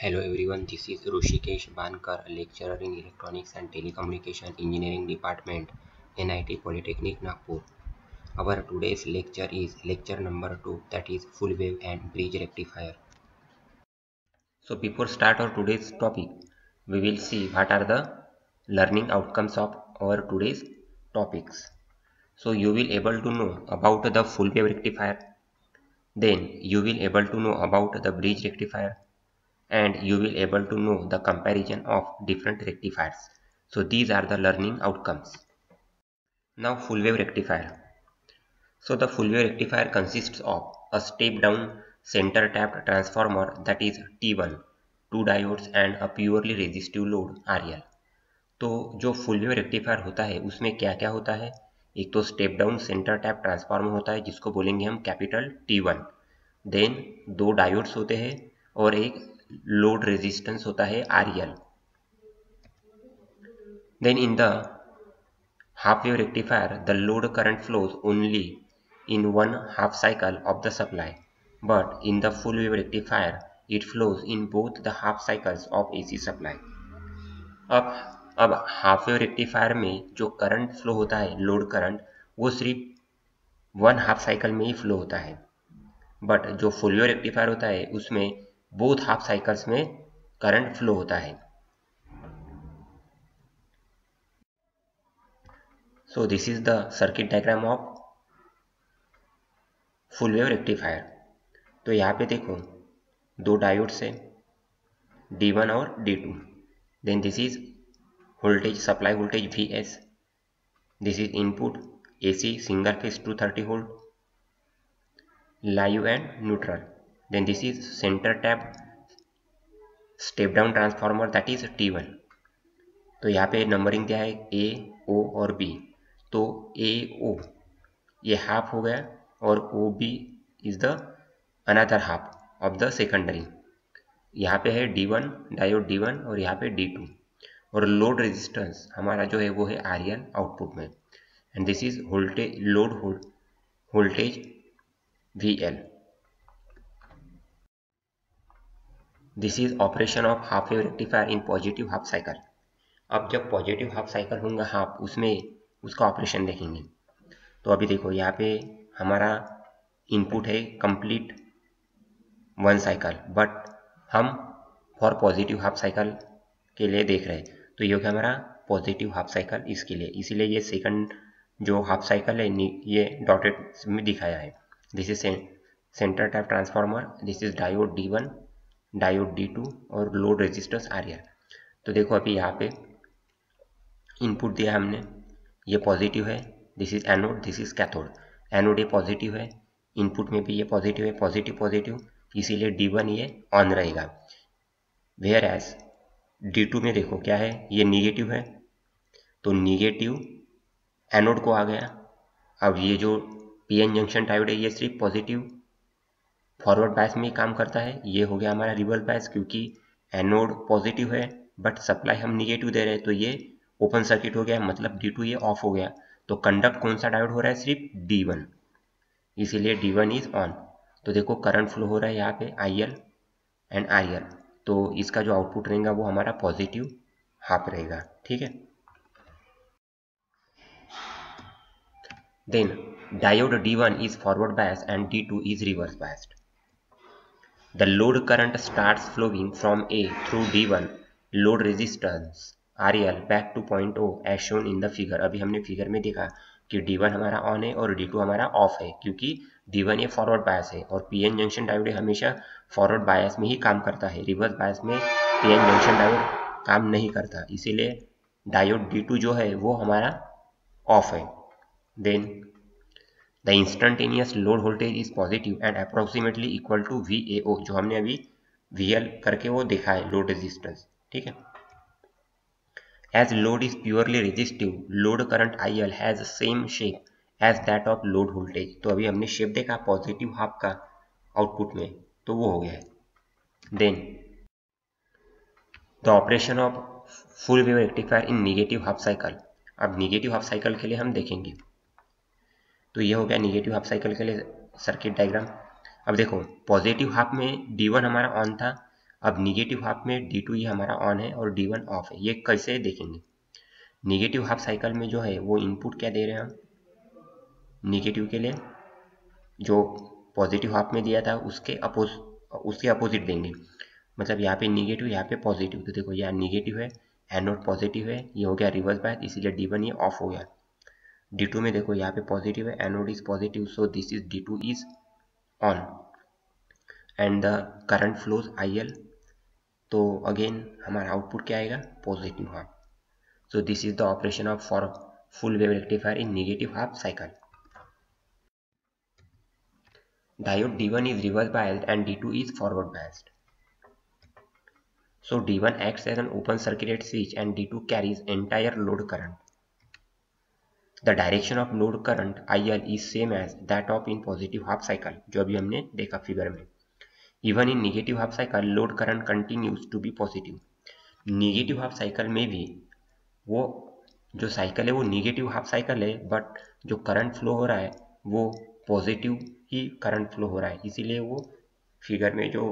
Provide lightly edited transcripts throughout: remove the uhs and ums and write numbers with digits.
Hello everyone, this is Rushikesh Bankar, lecturer in Electronics and Telecommunication Engineering Department, NIT Polytechnic Nagpur. Our today's lecture is lecture number 2, that is full wave and bridge rectifier. So before start our today's topic, we will see what are the learning outcomes of our today's topics. So you will able to know about the full wave rectifier, then you will able to know about the bridge rectifier, and you will able to know the comparison of different rectifiers. So these are the learning outcomes. Now full wave rectifier. So the full wave rectifier consists of a step down center tapped transformer, that is T1, two diodes and a purely resistive load RL. तो जो full wave rectifier होता है उसमें क्या क्या होता है, एक तो step down centre tap transformer होता है जिसको बोलेंगे हम कैपिटल T1, देन दो डायोड्स होते हैं और एक लोड रेजिस्टेंस होता है RL. Then in the half wave rectifier the load current flows only in one half cycle of the supply, but in the full wave rectifier it flows in both the half cycles of AC supply. अब half wave rectifier में जो current flow होता है load current, वो सिर्फ one half cycle में ही flow होता है, बट जो फुल वेव रेक्टिफायर होता है उसमें बोथ हाफ साइकिल्स में करंट फ्लो होता है. सो this is the circuit diagram of full wave rectifier. तो यहाँ पे देखो दो डायोड्स है D1 और D2. Then this is voltage supply voltage Vs. This is input AC single phase 230 volt, live and neutral. Then this is center tap step down transformer, that is T1. तो यहाँ पे numbering दिया है A, O और B. तो A, O ये half हो गया और OB is the another half of the secondary. यहाँ पे है D1 डायोड D1 और यहाँ पे D2, और लोड रेजिस्टेंस हमारा जो है वो है RL आउटपुट में, and this is voltage load voltage VL. This is operation of half wave rectifier in positive half cycle. अब जब पॉजिटिव हाफ साइकिल होंगे हाफ, उसमें उसका ऑपरेशन देखेंगे. तो अभी देखो यहाँ पे हमारा इनपुट है कंप्लीट वन साइकिल, बट हम फॉर पॉजिटिव हाफ साइकिल के लिए देख रहे हैं. तो ये हो गया हमारा पॉजिटिव हाफ साइकिल इसके लिए, इसीलिए ये सेकंड जो हाफ साइकिल है ये डॉटेड में दिखाया है. This is centre type transformer, this is diode D1 diode D2 और लोड रेजिस्टेंस RL. तो देखो अभी यहाँ पे इनपुट दिया हमने, ये पॉजिटिव है, this is anode this is cathode. Anode ये पॉजिटिव है, इनपुट में भी ये पॉजिटिव है, पॉजिटिव पॉजिटिव, इसीलिए D1 ये ऑन रहेगा. वेयर एज D2 में देखो क्या है, ये निगेटिव है, तो निगेटिव एनोड को आ गया. अब ये जो PN जंक्शन डायोड है ये सिर्फ पॉजिटिव फॉरवर्ड बायस में ही काम करता है. ये हो गया हमारा रिवर्स बायस, क्योंकि एनोड पॉजिटिव है बट सप्लाई हम निगेटिव दे रहे हैं, तो ये ओपन सर्किट हो गया, मतलब D2 ये ऑफ हो गया. तो कंडक्ट कौन सा डायोड हो रहा है, सिर्फ D1, इसीलिए D1 इज ऑन. तो देखो करंट फ्लो हो रहा है यहाँ पे IL एंड IL, तो इसका जो आउटपुट रहेगा वो हमारा पॉजिटिव हाफ रहेगा. ठीक है. Then diode D1 is forward bias and D2 is reverse biased. The load current starts flowing from A through D1 load resistance RL back to point O as shown in the figure. अभी हमने figure में देखा कि D1 हमारा on है और D2 हमारा off है, क्योंकि D1 ये फॉरवर्ड बायस है और PN जंक्शन डायोड हमेशा फॉरवर्ड बायस में ही काम करता है, रिवर्स बायस में PN जंक्शन डायोड काम नहीं करता, इसीलिए डायोड D2 जो है वो हमारा ऑफ है. Then the instantaneous load voltage is positive and approximately equal to VAO, जो हमने अभी VL करके वो देखा है लोड रेजिस्टेंस. ठीक है. As load is purely resistive load current IL has same shape as that of load voltage. तो अभी हमने शेप देखा पॉजिटिव हाफ का आउटपुट में, तो वो हो गया है. Then the operation of full wave rectifier in negative half cycle. अब निगेटिव हाफ साइकिल के लिए हम देखेंगे. तो ये हो गया निगेटिव हाफ साइकिल के लिए सर्किट डायग्राम. अब देखो पॉजिटिव हाफ में D1 हमारा ऑन था, अब निगेटिव हाफ में D2 ये हमारा ऑन है और D1 ऑफ है। ये कैसे देखेंगे? निगेटिव हाफ साइकिल में जो है वो इनपुट क्या दे रहे हैं हम? निगेटिव के लिए जो पॉजिटिव हाफ में दिया था उसके अपोजिट देंगे। मतलब यहाँ पे निगेटिव, यहाँ पे पॉजिटिव। तो देखो यहाँ निगेटिव है, एनोड पॉजिटिव है, ये हो गया रिवर्स बायस, इसीलिए D1 ये ऑफ हो गया। D2 में देखो यहाँ पे पॉजिटिव है, anode is positive, so this is D2 is on and the current flows IL। तो अगेन हमारा आउटपुट क्या आएगा? Positive half. So this is the operation of for full wave rectifier in negative half cycle. Diode D1 is reverse biased and D2 is forward biased. So D1 acts as an open circuit switch and D2 carries entire load current. The direction of load current IL is same as that of in positive half cycle, जो अभी हमने देखा figure में। Even in negative half cycle, load current continues to be positive. Negative half cycle में भी वो जो cycle है वो नेगेटिव हाफ साइकिल है, बट जो करंट फ्लो हो रहा है वो पॉजिटिव ही करंट फ्लो हो रहा है, इसीलिए वो फिगर में जो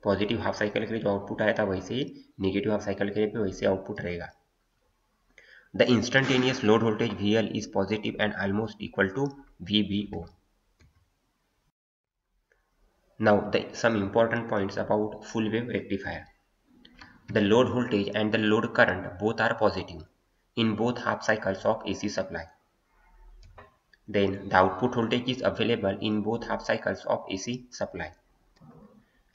पॉजिटिव हाफ साइकिल के लिए जो आउटपुट आया था वैसे ही नेगेटिव हाफ साइकिल के लिए भी वैसे आउटपुट रहेगा। The instantaneous load voltage VL is positive and almost equal to VBO। Now some important points about full wave rectifier. The load voltage and the load current both are positive in both half cycles of AC supply. Then the output voltage is available in both half cycles of AC supply.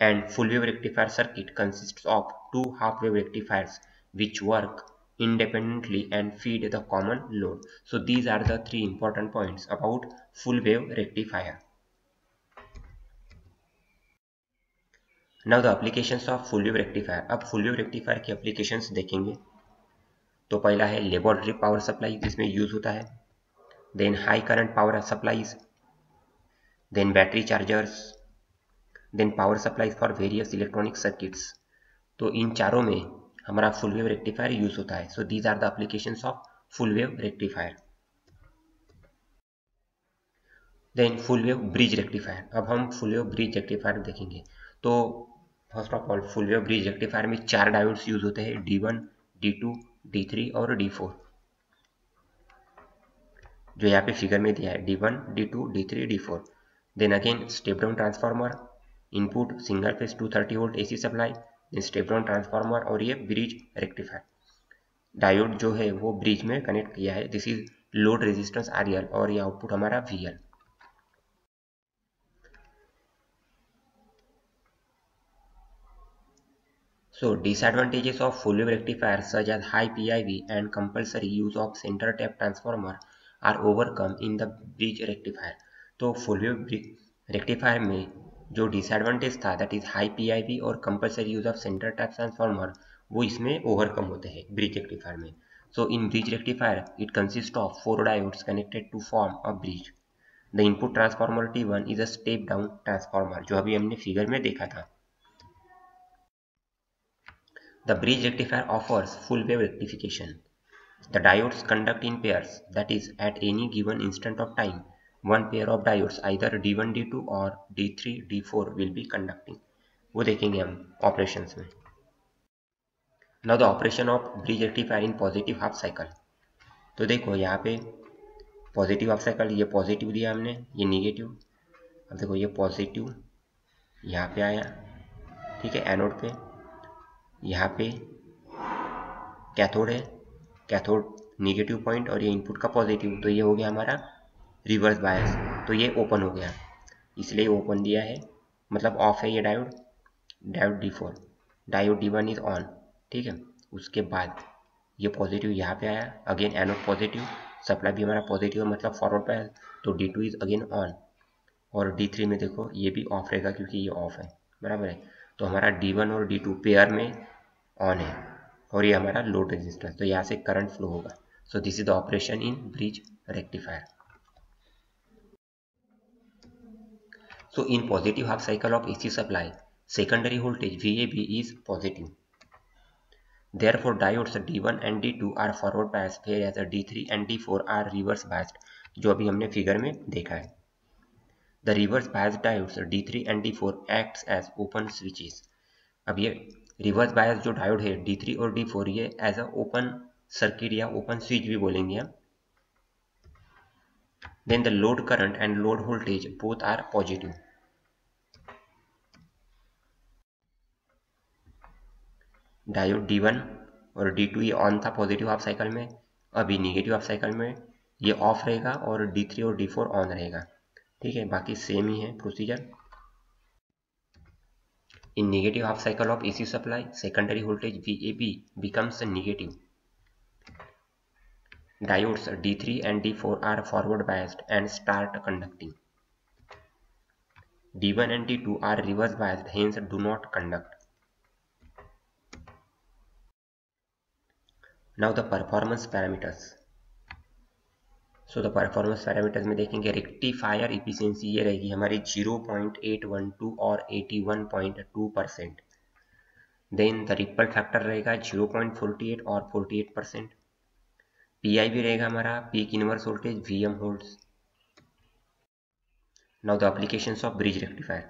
And full wave rectifier circuit consists of two half wave rectifiers which work independently and feed the common load. So these are the three important points about full wave rectifier. Now the applications of full wave rectifier. अब full wave rectifier की applications देखेंगे। तो पहला है laboratory power supply, जिसमें use होता है। Then high current power supplies, then battery chargers, then power supply for various electronic circuits. तो इन चारों में हमारा फुल वेव रेक्टिफायर यूज होता है। So these are the applications of full wave rectifier. Then full wave bridge rectifier. अब हम full wave bridge rectifier देखेंगे। तो first of all full wave bridge rectifier में 4 डायोड्स यूज होते हैं, D1, D2, D3 और D4, जो यहाँ पे फिगर में दिया है, D1, D2, D3, D4। Then again step down transformer, input single phase 230 volt AC सप्लाई, देन स्टेप डाउन ट्रांसफार्मर और ये ब्रिज रेक्टिफायर। डायोड जो है वो ब्रिज में कनेक्ट किया है। This is load resistance RL और ये आउटपुट हमारा VL। So disadvantages of full wave rectifier such as high PIV and compulsory use of center tap transformer are overcome in the bridge rectifier. तो full wave rectifier में जो disadvantage था, that is high PIV और compulsory use of center tap transformer, वो इसमें overcome होते हैं bridge rectifier में। So in bridge rectifier it consists of 4 diodes connected to form a bridge. The input transformer T1 is a step down transformer, जो अभी हमने figure में देखा था। The bridge rectifier offers full wave rectification. The diodes conduct in pairs, that is, at any given instant of time, one pair of diodes, either D1, D2 or D3, D4 will be conducting. वो देखेंगे हम operations में। Now the operation of bridge rectifier in positive half cycle. तो देखो यहाँ पे positive half cycle, ये positive दिया हमने, ये निगेटिव। अब देखो ये पॉजिटिव यहाँ पे आया, ठीक है, एनोड पे। यहाँ पे कैथोड है, कैथोड निगेटिव पॉइंट और ये इनपुट का पॉजिटिव, तो ये हो गया हमारा रिवर्स बायस। तो ये ओपन हो गया, इसलिए ओपन दिया है, मतलब ऑफ है ये diode. Diode D4, diode D1 is on, ठीक है। उसके बाद ये पॉजिटिव यहाँ पे आया, अगेन एनोड पॉजिटिव, सप्लाई भी हमारा पॉजिटिव है, मतलब फॉरवर्ड बायस। तो D2 इज अगेन ऑन और D3 में देखो ये भी ऑफ रहेगा क्योंकि ये ऑफ है, बराबर है। तो हमारा D1 और D2 पेयर में ऑन है और ये हमारा लोड रेजिस्टेंस, तो यहाँ से करंट फ्लो होगा। सो this is the operation in bridge rectifier. So in positive half cycle of AC supply, secondary voltage VAB is positive. Therefore, diodes D1 and D2 are forward biased, whereas D3 and D4 are reverse biased, जो अभी हमने figure में देखा है। The reverse biased diodes D3 and D4 acts as open switches. अब ये reverse bias जो diode है D3 और D4 ये एज अ ओपन सर्किट या ओपन स्विच भी बोलेंगे हम। Then the load current and load voltage both are positive. Diode D1 और D2 ये ऑन था पॉजिटिव हाफ साइकिल में, अभी निगेटिव हाफ साइकिल में ये ऑफ रहेगा और D3 और D4 ऑन रहेगा। ठीक है, बाकी सेम ही है procedure. In negative half cycle of AC supply, secondary voltage VAB becomes negative. Diodes D3 and D4 are forward biased and start conducting. D1 and D2 are reverse biased, hence do not conduct. Now the performance parameters. So the performance parameters में देखेंगे rectifier efficiency ये रहेगी हमारी 0.812 और 81.2%। Then the ripple factor रहेगा 0.48 और 48%। PI भी रहेगा हमारा peak inverse voltage VM holds. Now the applications of bridge rectifier.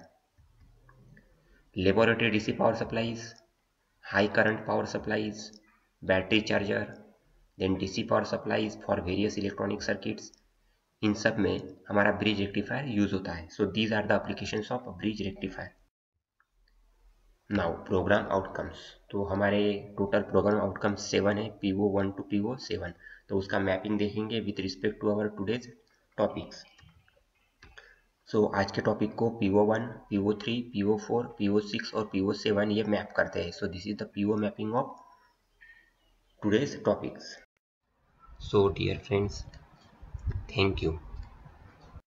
Laboratory DC power supplies, high current power supplies, battery charger, then DC power supplies for various electronic circuits. इन सब में हमारा bridge rectifier use होता है। So these are the applications of bridge rectifier. Now program outcomes, तो हमारे total programme outcomes 7 है, PO1 to PO7। तो उसका मैपिंग देखेंगे with respect to our today's topics. So आज के टॉपिक को PO1, PO3, PO4, PO6 और PO7 ये मैप करते हैं। So this is the PO mapping of today's topics. So dear friends, thank you.